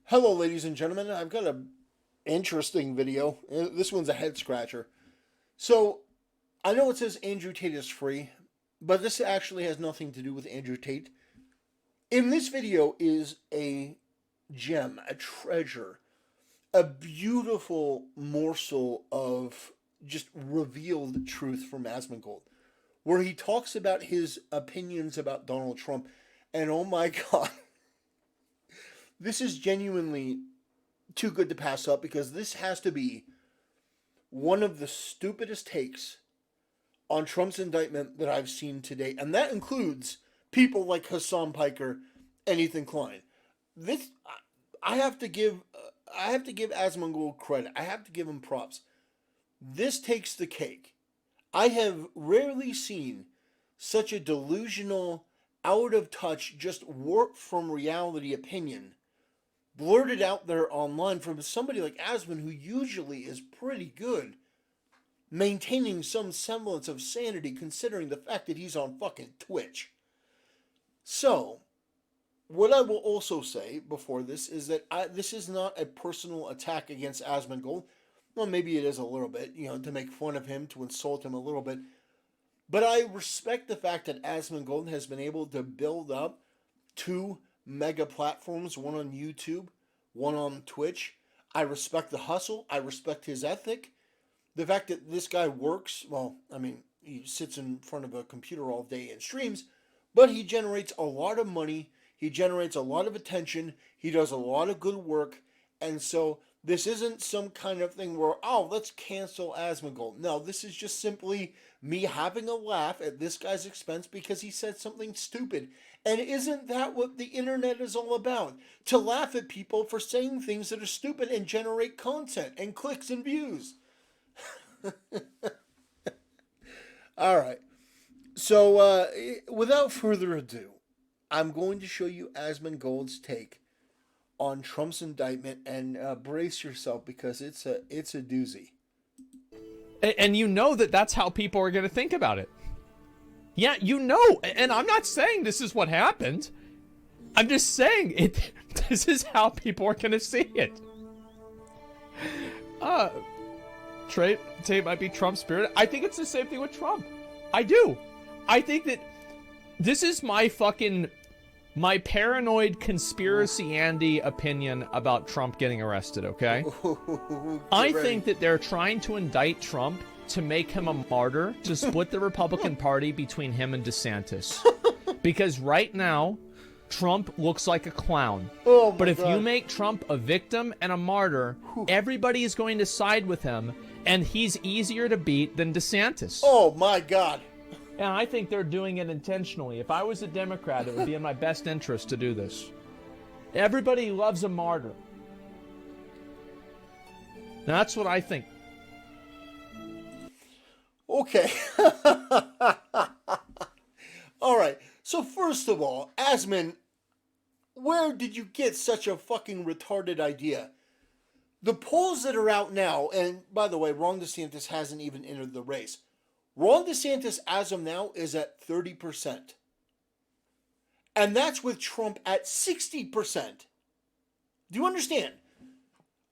Hello, ladies and gentlemen. I've got a interesting video. This one's a head scratcher. So, I know it says Andrew Tate is free, but this actually has nothing to do with Andrew Tate. In this video is a gem, a treasure, a beautiful morsel of just revealed truth from Asmongold, where he talks about his opinions about Donald Trump. And oh my God, this is genuinely too good to pass up because this has to be one of the stupidest takes on Trump's indictment that I've seen today, and that includes people like Hassan Piker and Ethan Klein. This I have to give Asmongold credit. I have to give him props. This takes the cake. I have rarely seen such a delusional, out of touch, just warped from reality opinion blurted out there online from somebody like Asman, who usually is pretty good maintaining some semblance of sanity considering the fact that he's on fucking Twitch. So, what I will also say before this is that this is not a personal attack against Asmongold. Well, maybe it is a little bit, to make fun of him, to insult him a little bit. But I respect the fact that Asmongold has been able to build up two mega platforms, one on YouTube, one on Twitch. I respect the hustle. I respect his ethic. The fact that this guy works, well, I mean, he sits in front of a computer all day and streams, but he generates a lot of money. He generates a lot of attention. He does a lot of good work. And so this isn't some kind of thing where, oh, let's cancel Asmongold. No, this is just simply me having a laugh at this guy's expense because he said something stupid. And isn't that what the internet is all about? To laugh at people for saying things that are stupid and generate content and clicks and views. All right. So, without further ado, I'm going to show you Asmongold's take on Trump's indictment, and brace yourself because it's a doozy. And you know that that's how people are going to think about it. Yeah, you know, and I'm not saying this is what happened. I'm just saying it. This is how people are going to see it. Tate might be Trump spirit. I think it's the same thing with Trump. I do. I think that this is my paranoid conspiracy Andy opinion about Trump getting arrested, okay? I think that they're trying to indict Trump to make him a martyr, to split the Republican Party between him and DeSantis. Because right now, Trump looks like a clown. Oh but if God. you make Trump a victim and a martyr, everybody is going to side with him, and he's easier to beat than DeSantis. Oh my God. And I think they're doing it intentionally. If I was a Democrat, it would be in my best interest to do this. Everybody loves a martyr. That's what I think. Okay. All right. So first of all, Asman, where did you get such a fucking retarded idea? The polls that are out now, and by the way, Ron DeSantis hasn't even entered the race. Ron DeSantis, as of now, is at 30%. And that's with Trump at 60%. Do you understand?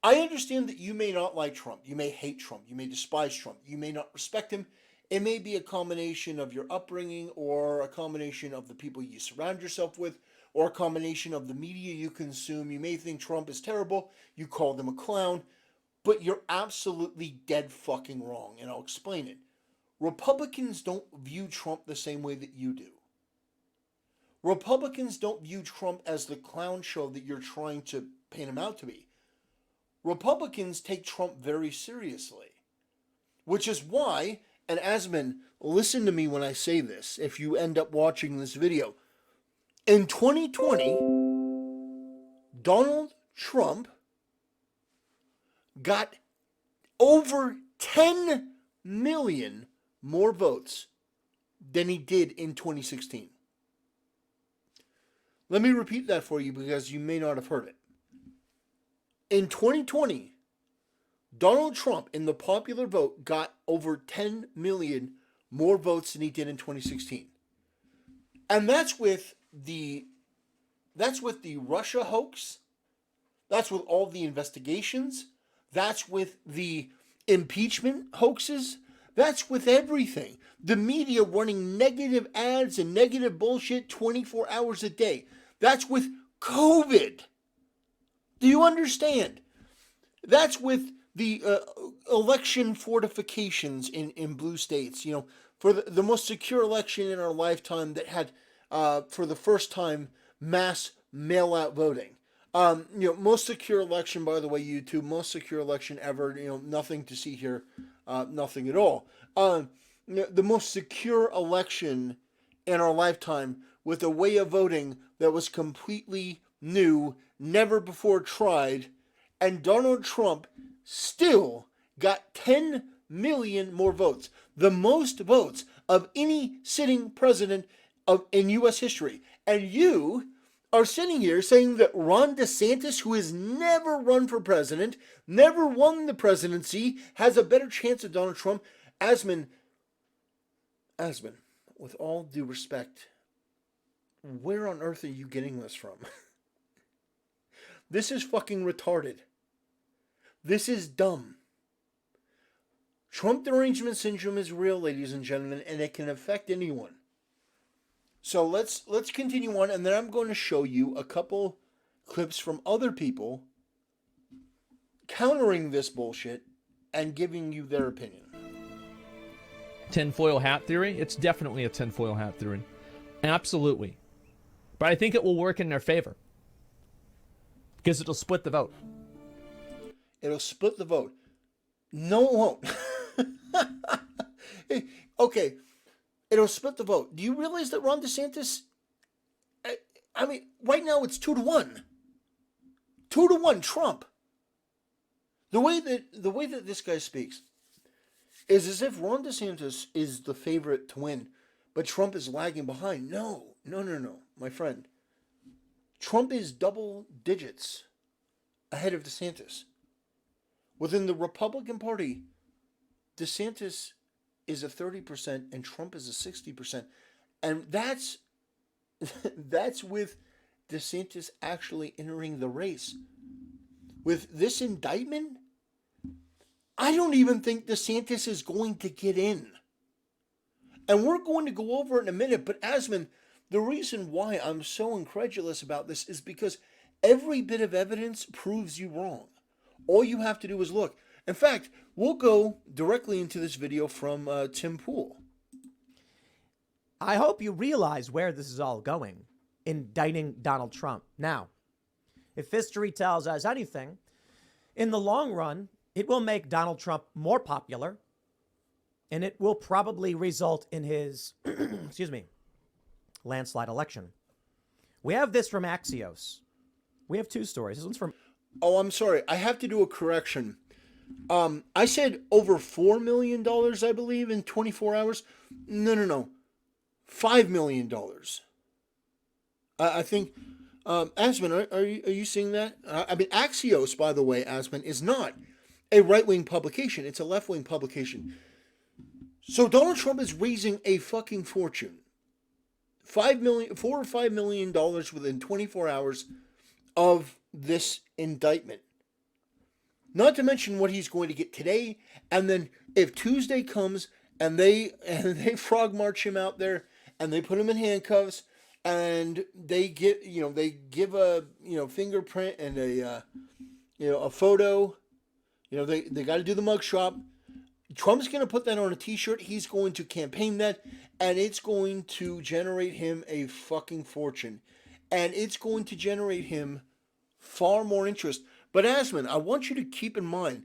I understand that you may not like Trump. You may hate Trump. You may despise Trump. You may not respect him. It may be a combination of your upbringing or a combination of the people you surround yourself with or a combination of the media you consume. You may think Trump is terrible. You call them a clown. But you're absolutely dead fucking wrong. And I'll explain it. Republicans don't view Trump the same way that you do. Republicans don't view Trump as the clown show that you're trying to paint him out to be. Republicans take Trump very seriously. Which is why, and Asman, listen to me when I say this, if you end up watching this video. In 2020, Donald Trump got over 10 million more votes than he did in 2016. Let me repeat that for you because you may not have heard it. In 2020, Donald Trump in the popular vote got over 10 million more votes than he did in 2016. And that's with the Russia hoax. That's with all the investigations. That's with the impeachment hoaxes. That's with everything. The media running negative ads and negative bullshit 24 hours a day. That's with COVID. Do you understand? That's with the election fortifications in blue states. You know, for the most secure election in our lifetime that had, for the first time, mass mail-out voting. You know, most secure election, by the way, YouTube, most secure election ever. You know, nothing to see here, nothing at all. You know, the most secure election in our lifetime with a way of voting that was completely new, never before tried, and Donald Trump still got 10 million more votes, the most votes of any sitting president in U.S. history. And you are sitting here saying that Ron DeSantis, who has never run for president, never won the presidency, has a better chance of Donald Trump. Asmon, with all due respect, where on earth are you getting this from? This is fucking retarded. This is dumb. Trump derangement syndrome is real, ladies and gentlemen, and it can affect anyone. So let's continue on, and then I'm going to show you a couple clips from other people countering this bullshit and giving you their opinion. Tinfoil hat theory? It's definitely a tinfoil hat theory. Absolutely. But I think it will work in their favor. Because it'll split the vote. It'll split the vote. No, it won't. Okay, it'll split the vote. Do you realize that Ron DeSantis, I mean, right now it's 2-1. 2-1 Trump. The way that this guy speaks is as if Ron DeSantis is the favorite to win, but Trump is lagging behind. No, my friend. Trump is double digits ahead of DeSantis. Within the Republican Party, DeSantis is a 30% and Trump is a 60%. And that's with DeSantis actually entering the race. With this indictment, I don't even think DeSantis is going to get in. And we're going to go over it in a minute, but Asmon, the reason why I'm so incredulous about this is because every bit of evidence proves you wrong. All you have to do is look. In fact, we'll go directly into this video from Tim Pool. I hope you realize where this is all going, indicting Donald Trump. Now, if history tells us anything, in the long run, it will make Donald Trump more popular, and it will probably result in his, landslide election. We have this from Axios. We have two stories. This one's from... Oh, I'm sorry. I have to do a correction. I said over $4 million, I believe, in 24 hours. No. $5 million. I think, Asmon, are you seeing that? I mean, Axios, by the way, Asmon, is not a right-wing publication. It's a left-wing publication. So Donald Trump is raising a fucking fortune. $4 or $5 million within 24 hours of this indictment. Not to mention what he's going to get today, and then if Tuesday comes and they frog march him out there and they put him in handcuffs and they give a fingerprint and a photo, they got to do the mugshot. Trump's going to put that on a t-shirt. He's going to campaign that, and it's going to generate him a fucking fortune, and it's going to generate him far more interest. But Asmon, I want you to keep in mind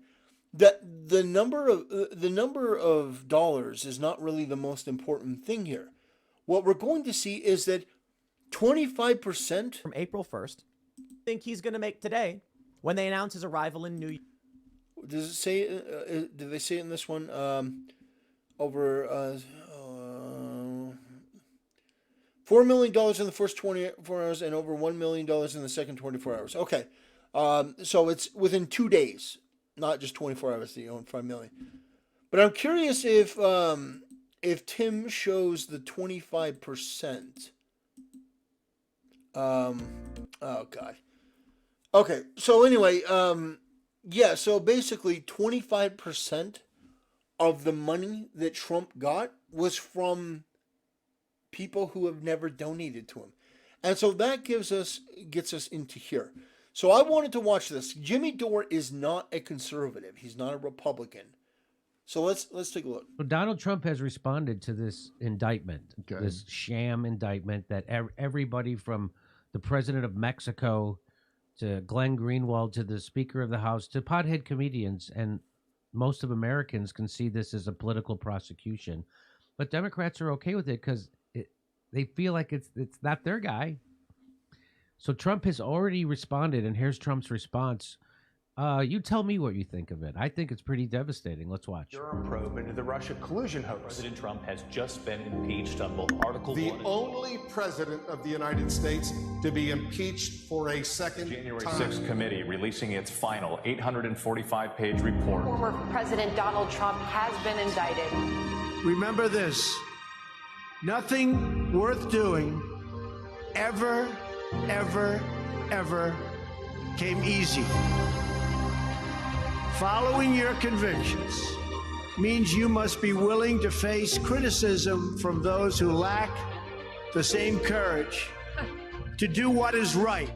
that the number of dollars is not really the most important thing here. What we're going to see is that 25% from April 1st, I think he's going to make today when they announce his arrival in New York. Does it say? Did they say it in this one? Over $4 million in the first 24 hours and over $1 million in the second 24 hours. Okay. So it's within 2 days, not just 24 hours that you own $5 million. But I'm curious if Tim shows the 25%. Oh God. Okay, so anyway, yeah, so basically 25% of the money that Trump got was from people who have never donated to him. And so that gets us into here. So I wanted to watch this. Jimmy Dore is not a conservative. He's not a Republican. So let's take a look. Well, Donald Trump has responded to this indictment, Okay. this sham indictment that everybody from the president of Mexico to Glenn Greenwald to the Speaker of the House to pothead comedians and most of Americans can see this as a political prosecution. But Democrats are okay with it because they feel like it's not their guy. So Trump has already responded, and here's Trump's response. You tell me what you think of it. I think it's pretty devastating. Let's watch. Durham probe into the Russia collusion hoax. President Trump has just been impeached on both Article The 1 only president of the United States to be impeached for a second January time. 6th committee releasing its final 845-page report. Former President Donald Trump has been indicted. Remember this, nothing worth doing ever came easy. Following your convictions means you must be willing to face criticism from those who lack the same courage to do what is right.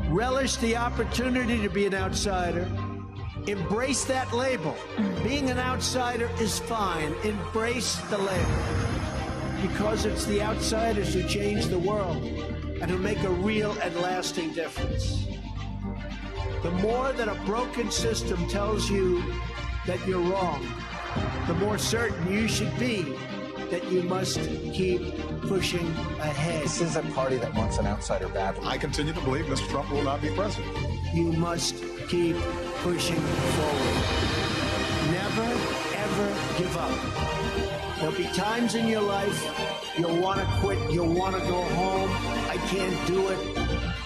Relish the opportunity to be an outsider. Embrace that label. Being an outsider is fine. Embrace the label. Because it's the outsiders who change the world and who make a real and lasting difference. The more that a broken system tells you that you're wrong, the more certain you should be that you must keep pushing ahead. This is a party that wants an outsider badly. I continue to believe Mr. Trump will not be president. You must keep pushing forward. Never, ever give up. There'll be times in your life you'll want to quit, you'll want to go home. I can't do it.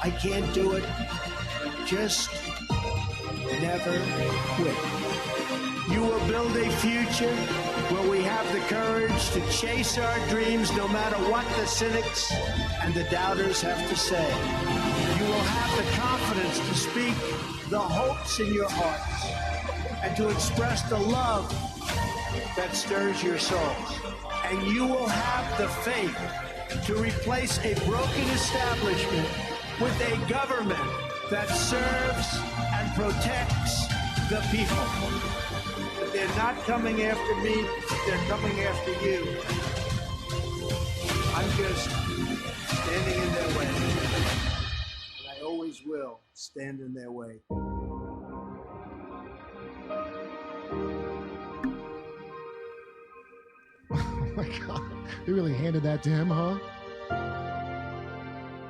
I can't do it. Just never quit. You will build a future where we have the courage to chase our dreams no matter what the cynics and the doubters have to say. You will have the confidence to speak the hopes in your hearts and to express the love that stirs your souls. And you will have the faith to replace a broken establishment with a government that serves and protects the people. But they're not coming after me, they're coming after you. I'm just standing in their way. And I always will stand in their way. Oh my God. They really handed that to him, huh?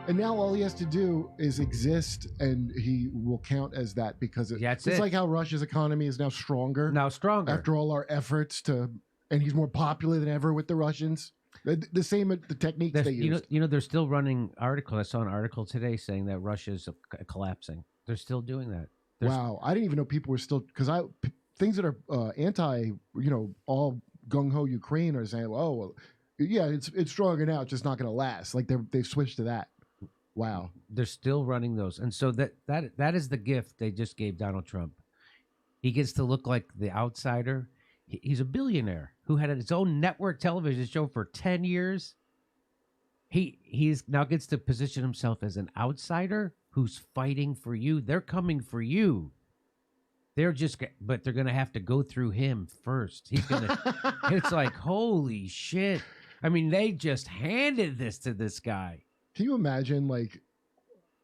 And now all he has to do is exist, and he will count as that because That's it's it. like how Russia's economy is now stronger. Now stronger. After all our efforts and he's more popular than ever with the Russians. The same, the techniques There's- they use. they're still running articles. I saw an article today saying that Russia's collapsing. They're still doing that. Wow, I didn't even know people were still things that are anti, all gung ho Ukraine are saying, oh, well, yeah, it's stronger now. It's just not going to last. Like they've switched to that. Wow, They're still running those, and so that is the gift they just gave Donald Trump. He gets to look like the outsider. He's a billionaire who had his own network television show for 10 years. He's now gets to position himself as an outsider who's fighting for you. They're coming for you. But they're going to have to go through him first. He's going to, it's like, holy shit. I mean, they just handed this to this guy. can you imagine? Like,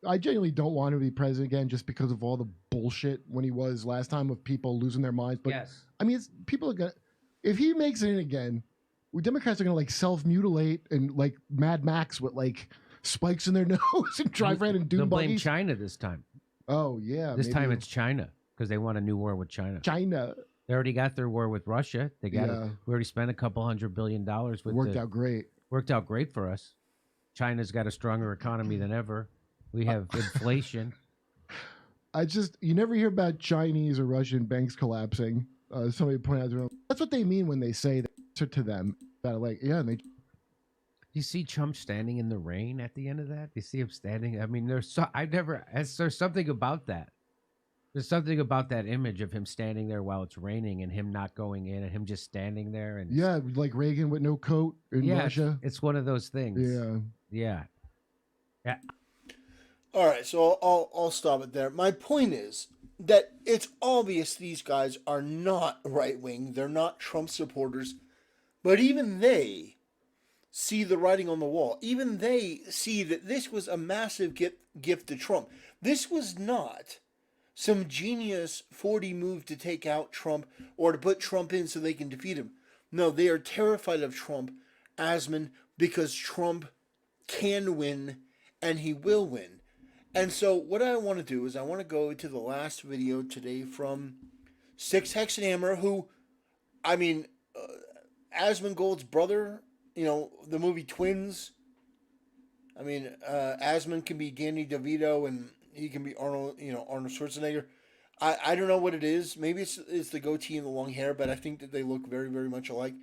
I genuinely don't want him to be president again just because of all the bullshit when he was last time of people losing their minds. But Yes. I mean, people are gonna, if he makes it in again, Democrats are gonna like self-mutilate and like Mad Max with like spikes in their nose and drive around in They'll dune blame buggies. China this time. Oh yeah, This time maybe it's China because they want a new war with China. China. They already got their war with Russia. They got Yeah. We already spent a couple $100 billion with Worked out great. Worked out great for us. China's got a stronger economy than ever. We have inflation. You never hear about Chinese or Russian banks collapsing. Somebody pointed out, that's what they mean when they say that to them. That like, yeah, you see Trump standing in the rain at the end of that? You see him standing. I mean, there's something about that. There's something about that image of him standing there while it's raining and him not going in and him just standing there. And Yeah, like Reagan with no coat in Russia. It's one of those things. Yeah. All right, so I'll stop it there. My point is that it's obvious these guys are not right wing. They're not Trump supporters, but even they see the writing on the wall. Even they see that this was a massive gift to Trump. This was not some genius 4D move to take out Trump or to put Trump in so they can defeat him. No, they are terrified of Trump, Asmon, because Trump can win and he will win. And so what I want to do is I want to go to the last video today from Six Hexenhammer, who, I mean, Asmongold's brother, you know, the movie Twins. I mean, Asmon can be Danny DeVito and he can be Arnold Schwarzenegger. I don't know what it is. Maybe it's the goatee and the long hair, but I think that they look very, very much alike.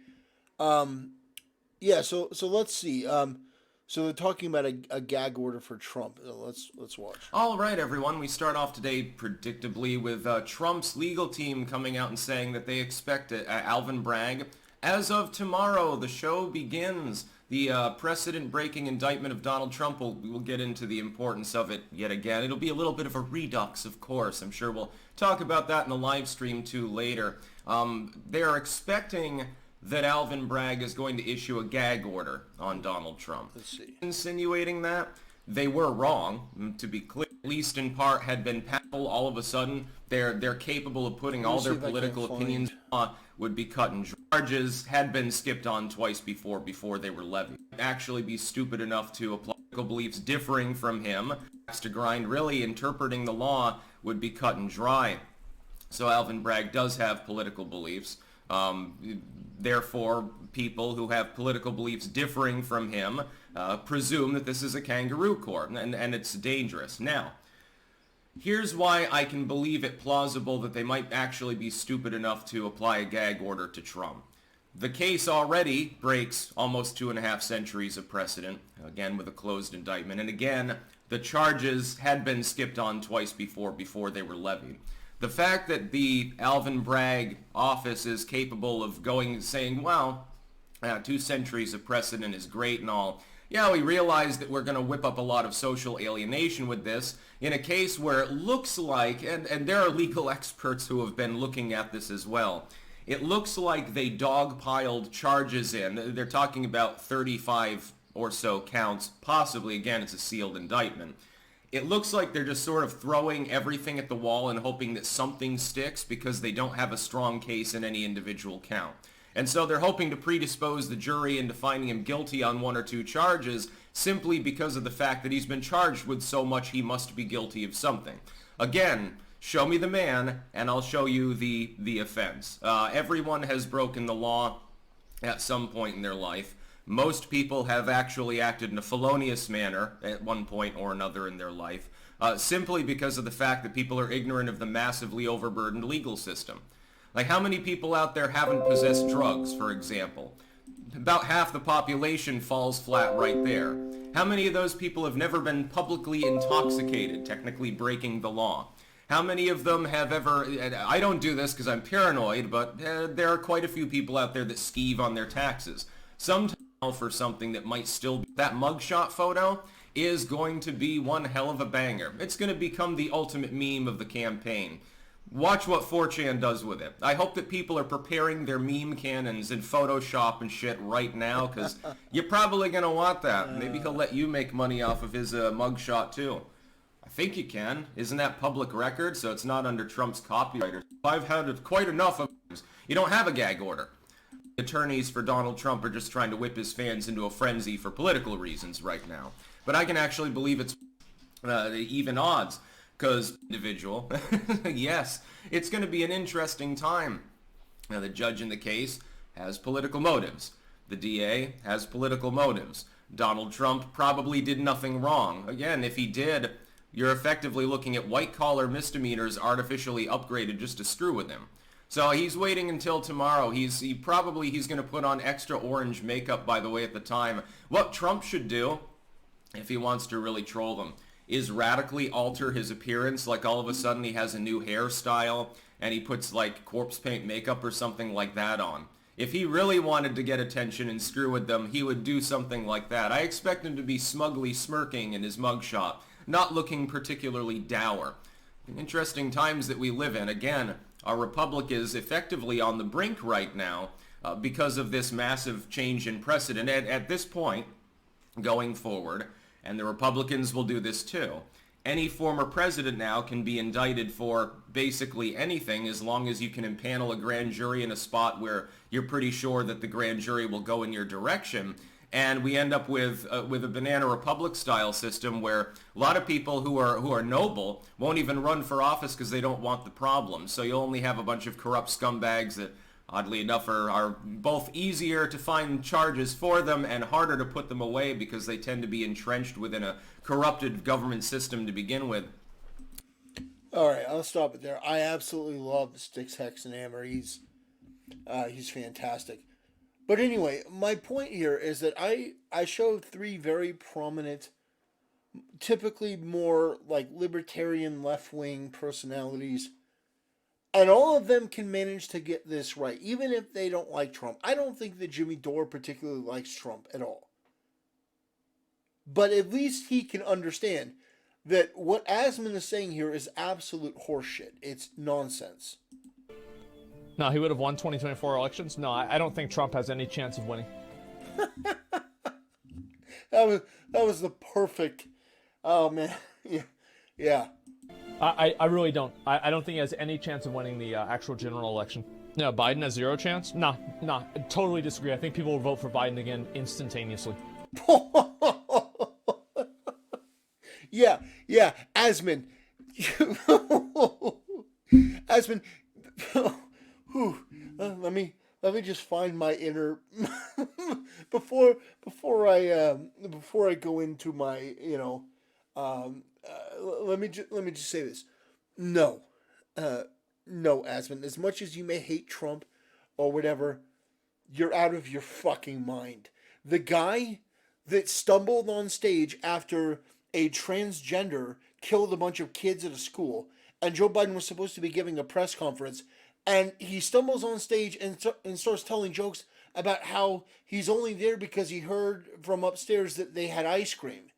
Yeah, so let's see. So they're talking about a gag order for Trump. Let's watch. All right, everyone. We start off today predictably with Trump's legal team coming out and saying that they expect Alvin Bragg. As of tomorrow, the show begins. The precedent-breaking indictment of Donald Trump, we'll get into the importance of it yet again. It'll be a little bit of a redux, of course. I'm sure we'll talk about that in the live stream, too, later. They're expecting that Alvin Bragg is going to issue a gag order on Donald Trump. Let's see. Insinuating that, they were wrong, to be clear. At least in part had been passable. All of a sudden, they're capable of putting all their political opinions on, would be cut in charges, had been skipped on twice before they were levied. Actually be stupid enough to apply political beliefs differing from him. To grind, really interpreting the law would be cut and dry. So Alvin Bragg does have political beliefs. Therefore, people who have political beliefs differing from him presume that this is a kangaroo court, and it's dangerous. Now, here's why I can believe it plausible that they might actually be stupid enough to apply a gag order to Trump. The case already breaks almost 2.5 centuries of precedent, again with a closed indictment, and again, the charges had been skipped on twice before they were levied. The fact that the Alvin Bragg office is capable of saying, well, 2 centuries of precedent is great and all. Yeah, we realize that we're going to whip up a lot of social alienation with this in a case where it looks like, and there are legal experts who have been looking at this as well, it looks like they dogpiled charges in. They're talking about 35 or so counts, possibly, again, it's a sealed indictment. It looks like they're just sort of throwing everything at the wall and hoping that something sticks because they don't have a strong case in any individual count. And so they're hoping to predispose the jury into finding him guilty on 1 or 2 charges simply because of the fact that he's been charged with so much he must be guilty of something. Again, show me the man and I'll show you the offense. Everyone has broken the law at some point in their life. Most people have actually acted in a felonious manner at one point or another in their life, simply because of the fact that people are ignorant of the massively overburdened legal system. Like, how many people out there haven't possessed drugs, for example? About half the population falls flat right there. How many of those people have never been publicly intoxicated, technically breaking the law? How many of them have ever, I don't do this because I'm paranoid, but there are quite a few people out there that skeeve on their taxes. Sometimes for something that might still be, that mugshot photo is going to be one hell of a banger. It's going to become the ultimate meme of the campaign. Watch what 4chan does with it. I hope that people are preparing their meme cannons in Photoshop and shit right now, because you're probably going to want that. Maybe he'll let you make money off of his mugshot too. I think you can. Isn't that public record? So it's not under Trump's copyright. I've had quite enough of it. You don't have a gag order. Attorneys for Donald Trump are just trying to whip his fans into a frenzy for political reasons right now. But I can actually believe it's even odds, because individual, yes, it's going to be an interesting time. Now, the judge in the case has political motives. The DA has political motives. Donald Trump probably did nothing wrong. Again, if he did, you're effectively looking at white-collar misdemeanors artificially upgraded just to screw with him. So he's waiting until tomorrow. He's going to put on extra orange makeup, by the way, at the time. What Trump should do, if he wants to really troll them, is radically alter his appearance. Like all of a sudden he has a new hairstyle and he puts like corpse paint makeup or something like that on. If he really wanted to get attention and screw with them, he would do something like that. I expect him to be smugly smirking in his mugshot, not looking particularly dour. Interesting times that we live in. Again, our republic is effectively on the brink right now because of this massive change in precedent. At this point, going forward, and the Republicans will do this too, any former president now can be indicted for basically anything as long as you can impanel a grand jury in a spot where you're pretty sure that the grand jury will go in your direction. And we end up with a banana republic style system where a lot of people who are noble won't even run for office because they don't want the problem. So you'll only have a bunch of corrupt scumbags that, oddly enough, are both easier to find charges for them and harder to put them away because they tend to be entrenched within a corrupted government system to begin with. All right, I'll stop it there. I absolutely love Styx, Hex, and Hammer. He's fantastic. But anyway, my point here is that I showed three very prominent, typically more like libertarian left-wing personalities, and all of them can manage to get this right, even if they don't like Trump. I don't think that Jimmy Dore particularly likes Trump at all. But at least he can understand that what Asmon is saying here is absolute horseshit. It's nonsense. No, he would have won 2024 elections? No, I don't think Trump has any chance of winning. That was the perfect... Oh, man. Yeah. I really don't. I don't think he has any chance of winning the actual general election. No, Biden has zero chance? Nah, I totally disagree. I think people will vote for Biden again instantaneously. Yeah, Asmon. Asmon... let me just find my inner before I go into my let me just say this. No, Asmon. As much as you may hate Trump or whatever, you're out of your fucking mind. The guy that stumbled on stage after a transgender killed a bunch of kids at a school, and Joe Biden was supposed to be giving a press conference. And he stumbles on stage and starts telling jokes about how he's only there because he heard from upstairs that they had ice cream.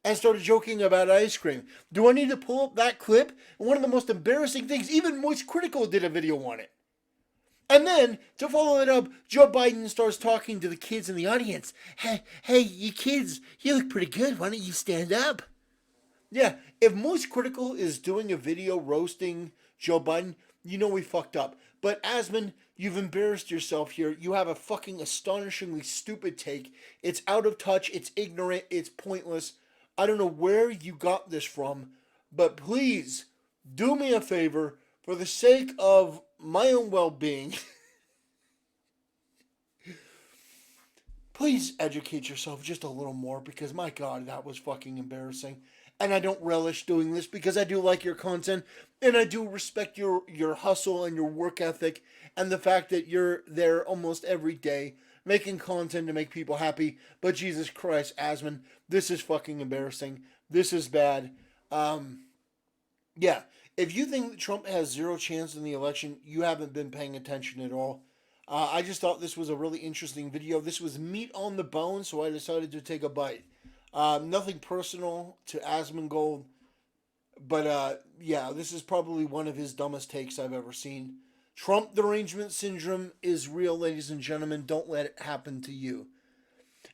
And started joking about ice cream. Do I need to pull up that clip? And one of the most embarrassing things, even Moist Critical did a video on it. And then, to follow it up, Joe Biden starts talking to the kids in the audience. Hey, you kids, you look pretty good. Why don't you stand up? Yeah, if Moist Critical is doing a video roasting Joe Biden, you know we fucked up. But Asmon, you've embarrassed yourself here. You have a fucking astonishingly stupid take. It's out of touch. It's ignorant. It's pointless. I don't know where you got this from. But please, do me a favor, for the sake of my own well-being. Please educate yourself just a little more, because my God, that was fucking embarrassing. And I don't relish doing this because I do like your content and I do respect your hustle and your work ethic and the fact that you're there almost every day making content to make people happy. But Jesus Christ, Asmon, this is fucking embarrassing. This is bad. Yeah, if you think that Trump has zero chance in the election, you haven't been paying attention at all. I just thought this was a really interesting video. This was meat on the bone, so I decided to take a bite. Nothing personal to Asmongold, but yeah, this is probably one of his dumbest takes I've ever seen. Trump derangement syndrome is real, ladies and gentlemen. Don't let it happen to you.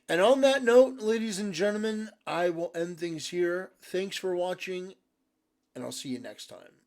And on that note, ladies and gentlemen, I will end things here. Thanks for watching, and I'll see you next time.